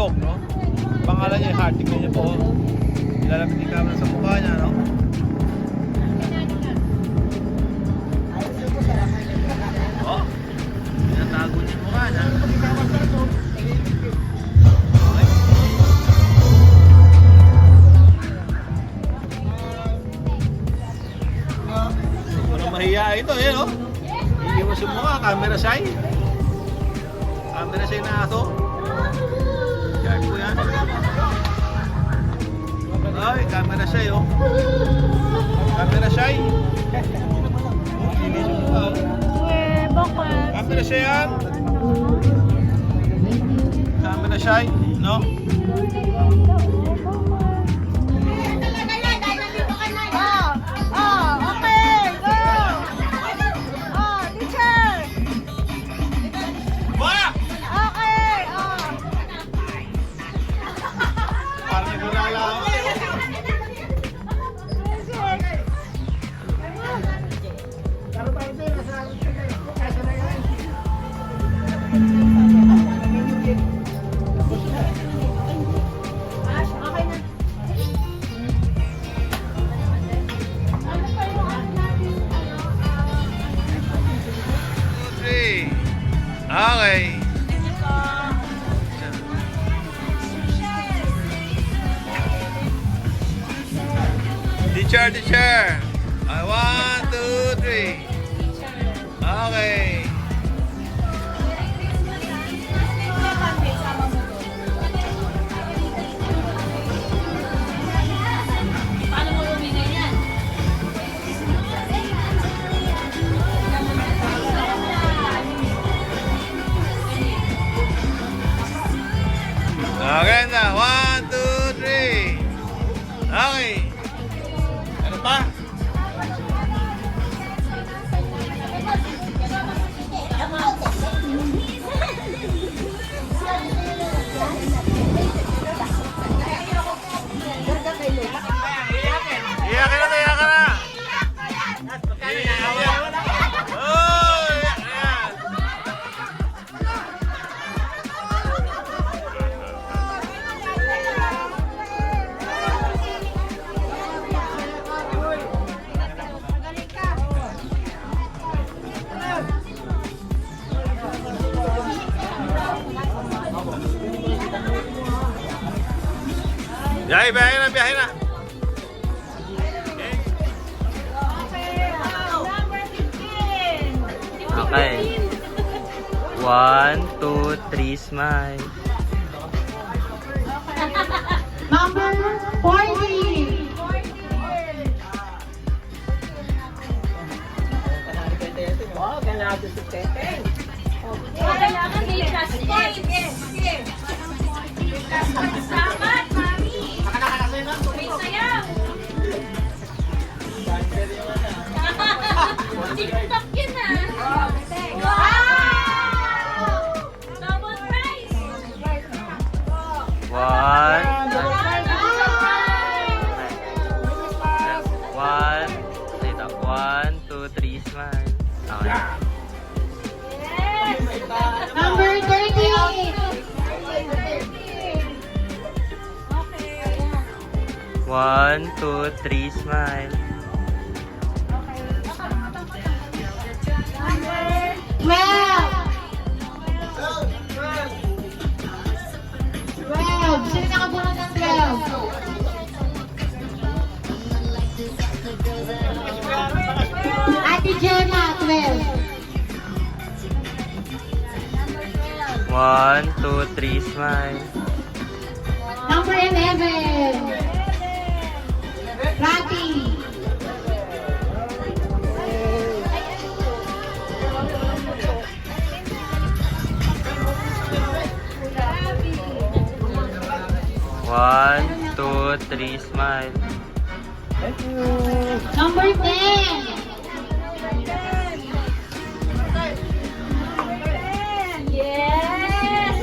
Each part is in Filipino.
Dog, no? Pangalan niya, Heart. Tingnan niyo po. Ilalapit yung camera sa mukha niya, no? Oh, tinatago niya yung mukha niya. Parang mahiya ito, eh, no? Iiwas yung mukha, camera shy. Camera shy na ato. Sharp po yan. Ay, camera shy, oh. Camera shy. Camera shy yan. Camera shy, no? Okay. Teacher. I 1, 2, 3. Okay. Paano mo bumigay yan? Okay na. 1, 2, 3. Okay. Ano pa? Iyakin na, iyakin na. Oh, iyak na yan. Biyahe na. Okay. 1, 2, 3, smile. Number 40. Kailangan may plus points. Salamat, mami. May sayaw. TikTok yun ah. Wow! Double prize. 1, 2, 3, smile. Okay. Number 30. 1, 2, 3, smile. 12. 12. Sino nakabunod ng 12? Ate Jonah, 12. 1, 2, 3, smile. Number 11. Rocky. 1, 2, 3, smile. Number 10. Yes!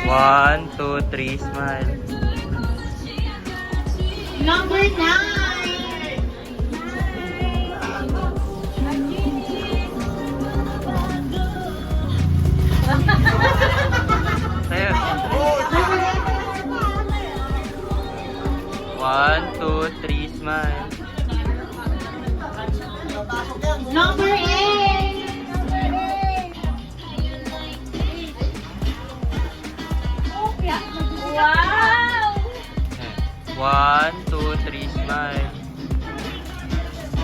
1, 2, 3, smile. Number 9. Sa'yo. 1, 2, 3, smile. Number 8. Wow! 1, 2, 3, smile.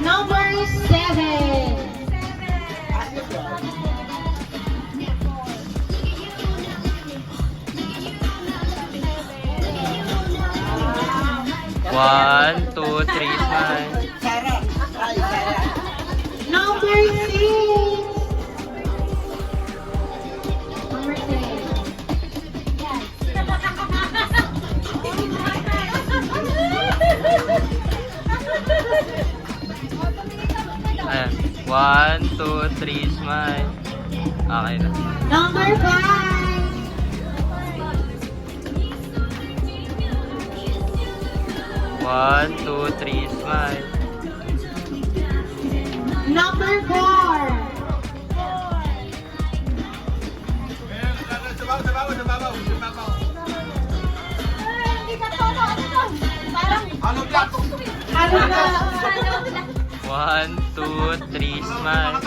Number 7. One, two, three, smile. Number 6. Number 6. Ayan. 1, 2, 3, smile. Okay na. Number 5. One, two, three, smile. Number 4. Sa babaw. Hindi ka to, ano to? Parang Ano black? Ano na? One, two, three, smile.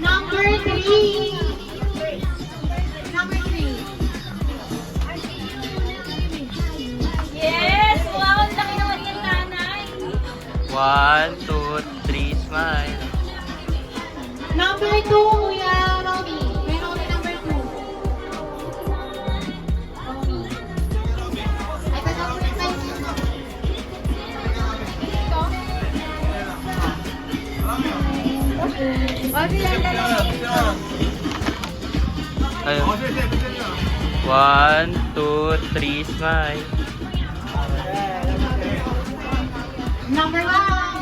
Number 3. Number 3. Yes! Wow, ang laki naman yung nanay. One, two, three, smile. Number 2, Kuya Robby. Meron kami number 2. Ay, pa number 5. Ayun. One, two, three, smile. Number 1,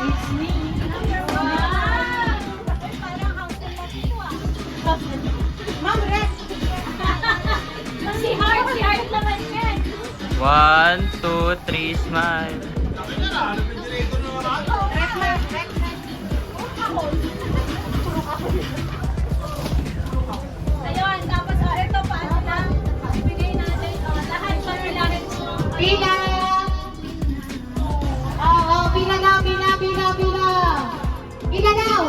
it's me. Wow! Parang house and lot ito ah. Ma'am, rest. Si Heart naman yan. One, two, three, smile. Ayun, tapos ito paano na? Ibigay natin lahat para lahat. Pila. Oo, pila daw, pila. Pila daw.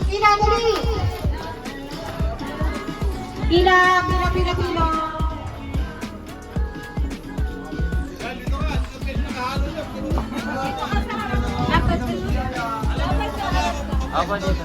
Pila, dali. Pila. Ako dito.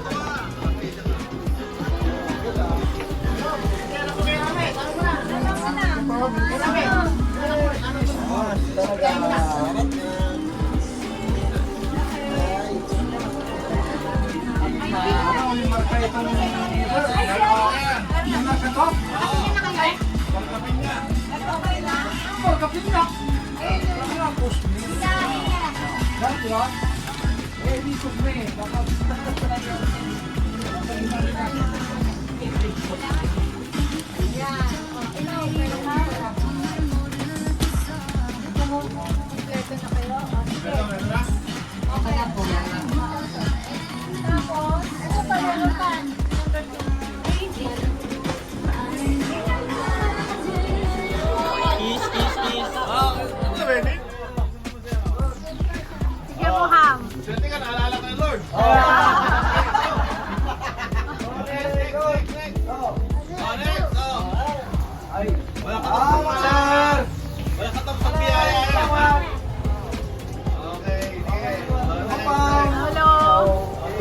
Kiss, kiss, kiss. Sige mo, Ham. Swerte ka, naalala ka ng Lord. Next. Wala ka tong pagpapalala. Wala ka tong pagbiyaya. Okay, sige. Hello.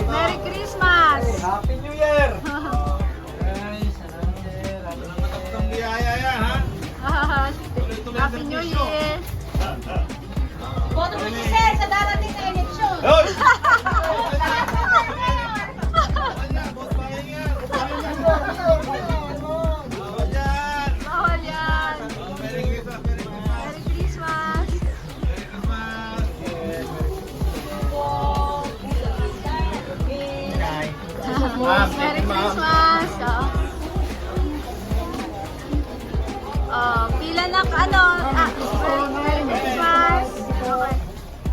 Merry Christmas. Happy New Year! Wala ka tong biyaya yan, ha? Happy New Year. Boto mo si Sir sa darating na eleksyon. Hoy! Boss Bayang yan! Bawal yan! Bawal yan. Merry Christmas! Merry Christmas! Merry Christmas. Merry Christmas! Merry Christmas. Pila na ano? Merry Christmas. Okay.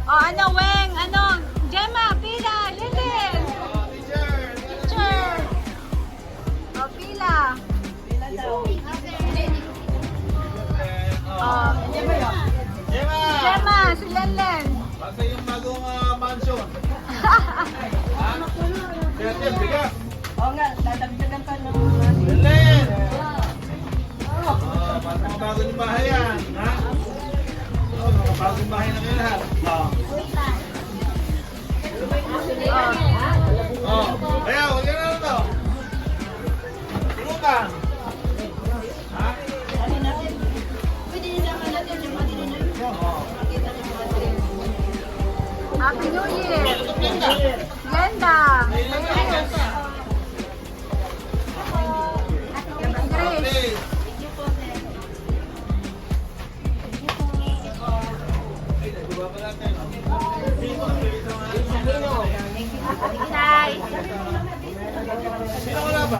Ano, Weng? Ano? Gemma, pila. Linden. Teacher. Pila. Gemma! Gemma, si Lenlen. Basta yung bagong mansion. Ha? Kaya bigas. Oo nga, dadagdagan pa ng... Len! Basta mabagong yung bahay yan. Ha? Bagong bahay na kayo lahat. Kaya, huwag ka na lang to. Tulutan. Ha? Pwede nila naman natin yung mga dininayin. Makita ng mga dininayin. Happy New Year. Glenda. Grace. Please. Bye. Sino wala ba?